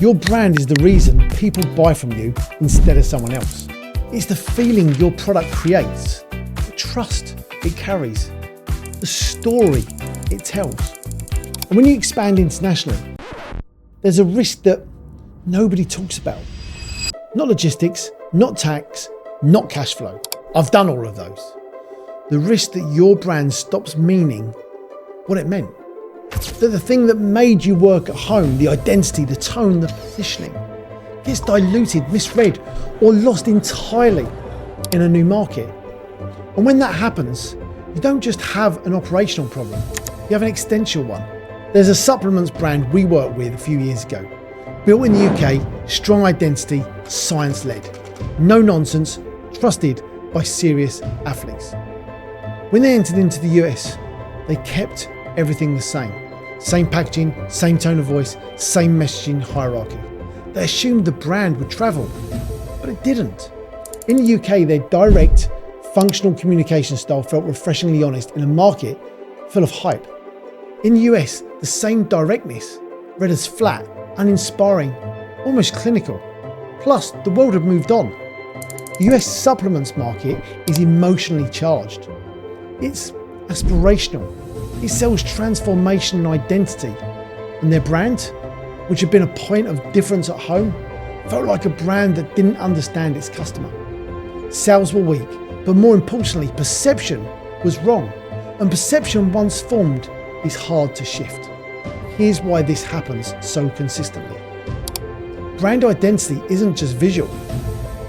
Your brand is the reason people buy from you instead of someone else. It's the feeling your product creates, the trust it carries, the story it tells. And when you expand internationally, there's a risk that nobody talks about. Not logistics, not tax, not cash flow. I've done all of those. The risk that your brand stops meaning what it meant. That the thing that made you work at home, the identity, the tone, the positioning, gets diluted, misread, or lost entirely in a new market. And when that happens, you don't just have an operational problem, you have an existential one. There's a supplements brand we worked with a few years ago. Built in the UK, strong identity, science-led. No nonsense, trusted by serious athletes. When they entered into the US, they kept everything the same. Same packaging, same tone of voice, same messaging hierarchy. They assumed the brand would travel, but it didn't. In the UK, their direct, functional communication style felt refreshingly honest in a market full of hype. In the US, the same directness read as flat, uninspiring, almost clinical. Plus, the world had moved on. The US supplements market is emotionally charged. It's aspirational. It sells transformation and identity. And their brand, which had been a point of difference at home, felt like a brand that didn't understand its customer. Sales were weak, but more importantly, perception was wrong. And perception once formed is hard to shift. Here's why this happens so consistently. Brand identity isn't just visual.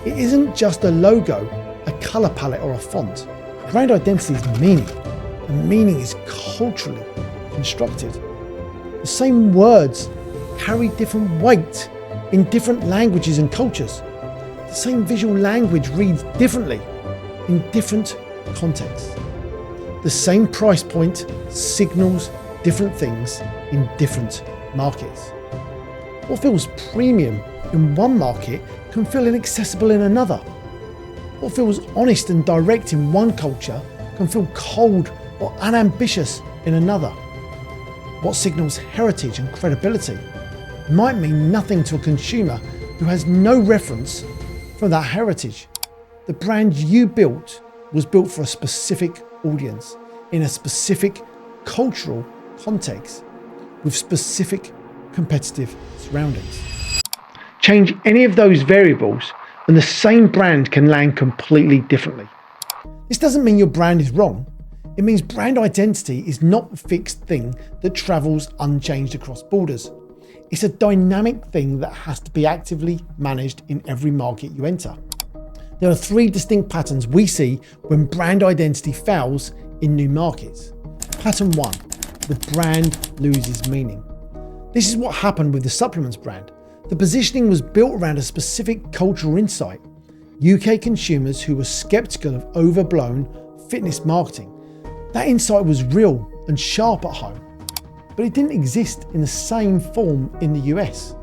It isn't just a logo, a color palette, or a font. Brand identity is meaning, and meaning is culturally constructed. The same words carry different weight in different languages and cultures. The same visual language reads differently in different contexts. The same price point signals different things in different markets. What feels premium in one market can feel inaccessible in another. What feels honest and direct in one culture can feel cold or unambitious in another. What signals heritage and credibility might mean nothing to a consumer who has no reference for that heritage. The brand you built was built for a specific audience, in a specific cultural context, with specific competitive surroundings. Change any of those variables and the same brand can land completely differently. This doesn't mean your brand is wrong. It means brand identity is not a fixed thing that travels unchanged across borders. It's a dynamic thing that has to be actively managed in every market you enter. There are three distinct patterns we see when brand identity fails in new markets. Pattern 1, the brand loses meaning. This is what happened with the supplements brand. The positioning was built around a specific cultural insight. UK consumers who were skeptical of overblown fitness marketing. That insight was real and sharp at home, but it didn't exist in the same form in the US.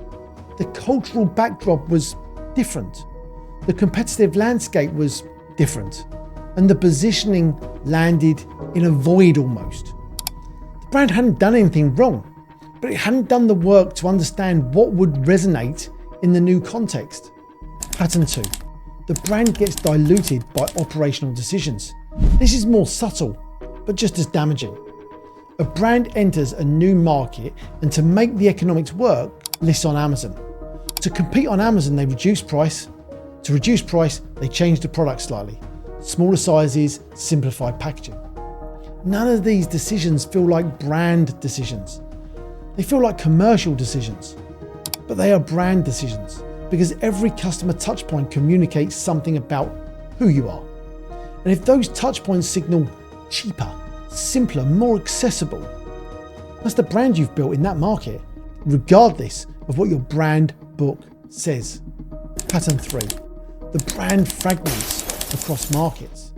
The cultural backdrop was different. The competitive landscape was different, and the positioning landed in a void almost. The brand hadn't done anything wrong, but it hadn't done the work to understand what would resonate in the new context. Pattern 2, the brand gets diluted by operational decisions. This is more subtle, but just as damaging. A brand enters a new market and to make the economics work, lists on Amazon. To compete on Amazon, they reduce price. To reduce price, they change the product slightly. Smaller sizes, simplified packaging. None of these decisions feel like brand decisions. They feel like commercial decisions, but they are brand decisions because every customer touchpoint communicates something about who you are. And if those touchpoints signal cheaper, simpler, more accessible, that's the brand you've built in that market, regardless of what your brand book says. Pattern 3, the brand fragments across markets.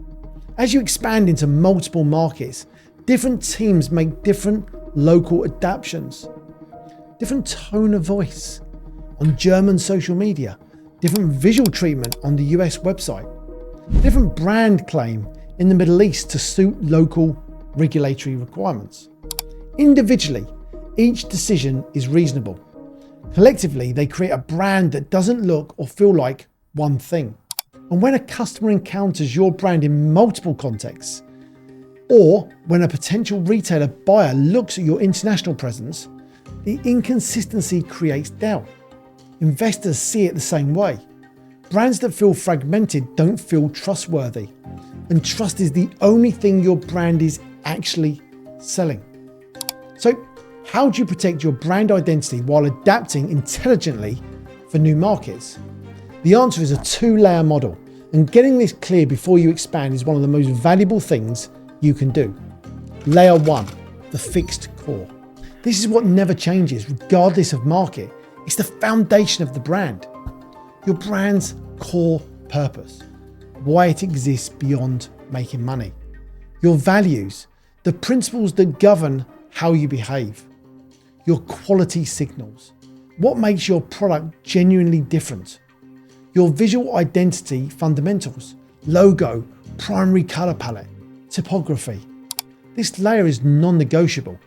As you expand into multiple markets, different teams make different local adaptations, different tone of voice on German social media, different visual treatment on the US website, different brand claim in the Middle East to suit local regulatory requirements. Individually, each decision is reasonable. Collectively, they create a brand that doesn't look or feel like one thing. And when a customer encounters your brand in multiple contexts, or when a potential retailer buyer looks at your international presence, the inconsistency creates doubt. Investors see it the same way. Brands that feel fragmented don't feel trustworthy, and trust is the only thing your brand is actually selling. So, how do you protect your brand identity while adapting intelligently for new markets? The answer is a two-layer model, and getting this clear before you expand is one of the most valuable things you can do. Layer 1, the fixed core. This is what never changes regardless of market. It's the foundation of the brand. Your brand's core purpose, why it exists beyond making money. Your values, the principles that govern how you behave. Your quality signals, what makes your product genuinely different. Your visual identity fundamentals, logo, primary color palette, typography. This layer is non-negotiable.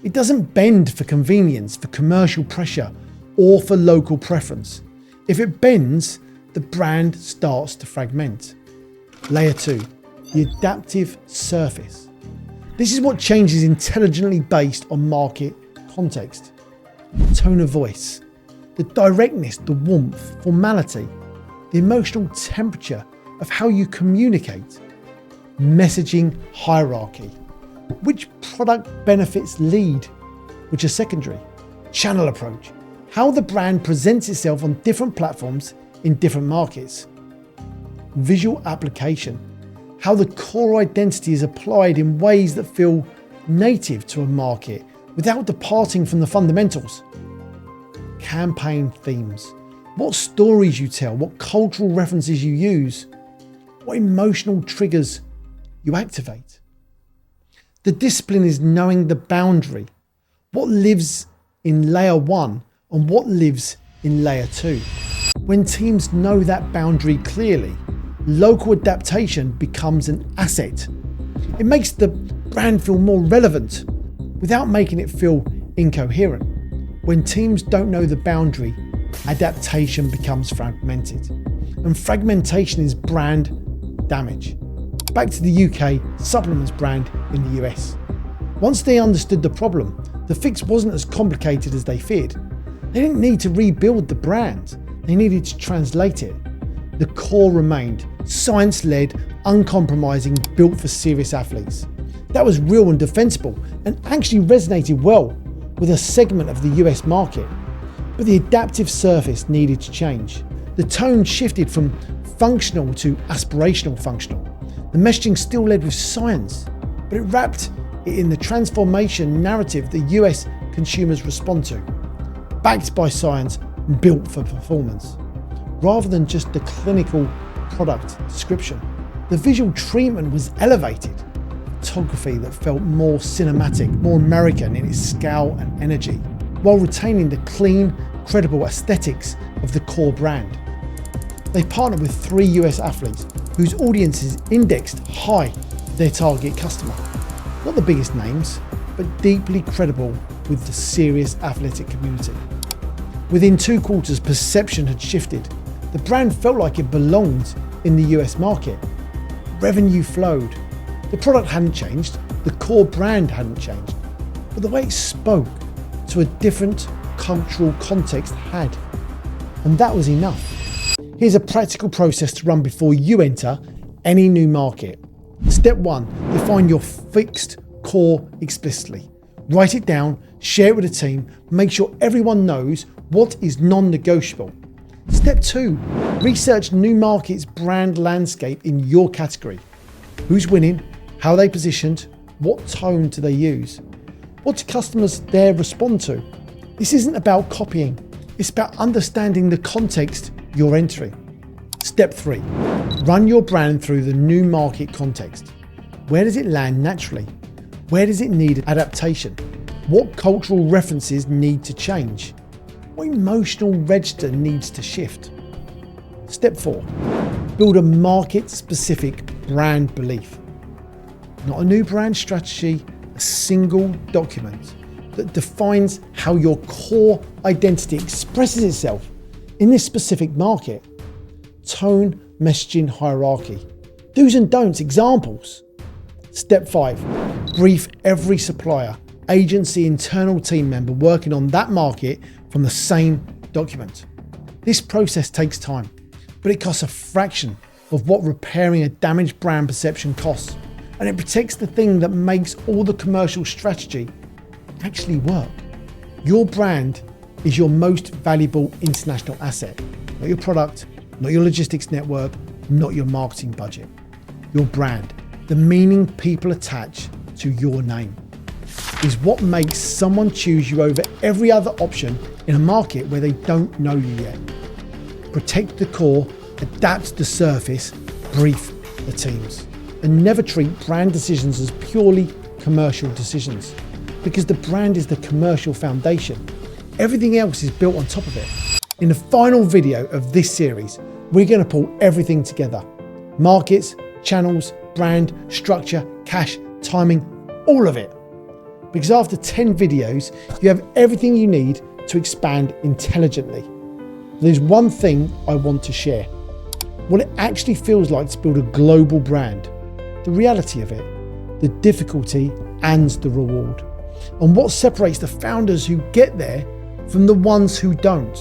It doesn't bend for convenience, for commercial pressure, or for local preference. If it bends, the brand starts to fragment. Layer 2, the adaptive surface. This is what changes intelligently based on market context. Tone of voice, the directness, the warmth, formality, the emotional temperature of how you communicate. Messaging hierarchy. Which product benefits lead, which are secondary? Channel approach. How the brand presents itself on different platforms in different markets. Visual application. How the core identity is applied in ways that feel native to a market without departing from the fundamentals. Campaign themes. What stories you tell, what cultural references you use, what emotional triggers you activate. The discipline is knowing the boundary, what lives in layer 1 and what lives in layer 2. When teams know that boundary clearly, local adaptation becomes an asset. It makes the brand feel more relevant without making it feel incoherent. When teams don't know the boundary, adaptation becomes fragmented. And fragmentation is brand damage. Back to the UK supplements brand in the US. Once they understood the problem, the fix wasn't as complicated as they feared. They didn't need to rebuild the brand, they needed to translate it. The core remained science-led, uncompromising, built for serious athletes. That was real and defensible, and actually resonated well with a segment of the US market. But the adaptive surface needed to change. The tone shifted from functional to aspirational functional. The messaging still led with science, but it wrapped it in the transformation narrative the US consumers respond to. Backed by science, built for performance, rather than just the clinical product description. The visual treatment was elevated. Photography that felt more cinematic, more American in its scale and energy, while retaining the clean, credible aesthetics of the core brand. They partnered with 3 US athletes whose audiences indexed high for their target customer. Not the biggest names, but deeply credible with the serious athletic community. Within 2 quarters, perception had shifted. The brand felt like it belonged in the US market. Revenue flowed. The product hadn't changed, the core brand hadn't changed, but the way it spoke to a different cultural context had. And that was enough. Here's a practical process to run before you enter any new market. Step 1, define your fixed core explicitly. Write it down, share it with the team, make sure everyone knows what is non-negotiable. Step 2, research new markets' brand landscape in your category. Who's winning? How are they positioned? What tone do they use? What do customers there respond to? This isn't about copying, it's about understanding the context you're entering. Step 3, run your brand through the new market context. Where does it land naturally? Where does it need adaptation? What cultural references need to change? What emotional register needs to shift? Step 4, build a market-specific brand belief. Not a new brand strategy, a single document. that defines how your core identity expresses itself in this specific market. Tone, messaging, hierarchy. Do's and don'ts, examples. Step 5, brief every supplier, agency, internal team member working on that market from the same document. This process takes time, but it costs a fraction of what repairing a damaged brand perception costs, and it protects the thing that makes all the commercial strategy actually work. Your brand is your most valuable international asset, not your product, not your logistics network, not your marketing budget. Your brand, the meaning people attach to your name, is what makes someone choose you over every other option in a market where they don't know you yet. Protect the core, adapt the surface, brief the teams, and never treat brand decisions as purely commercial decisions, because the brand is the commercial foundation. Everything else is built on top of it. In the final video of this series, we're going to pull everything together. Markets, channels, brand, structure, cash, timing, all of it. Because after 10 videos, you have everything you need to expand intelligently. There's one thing I want to share. What it actually feels like to build a global brand. The reality of it, the difficulty and the reward. And what separates the founders who get there from the ones who don't.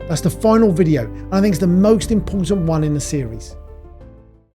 That's the final video, and I think it's the most important one in the series.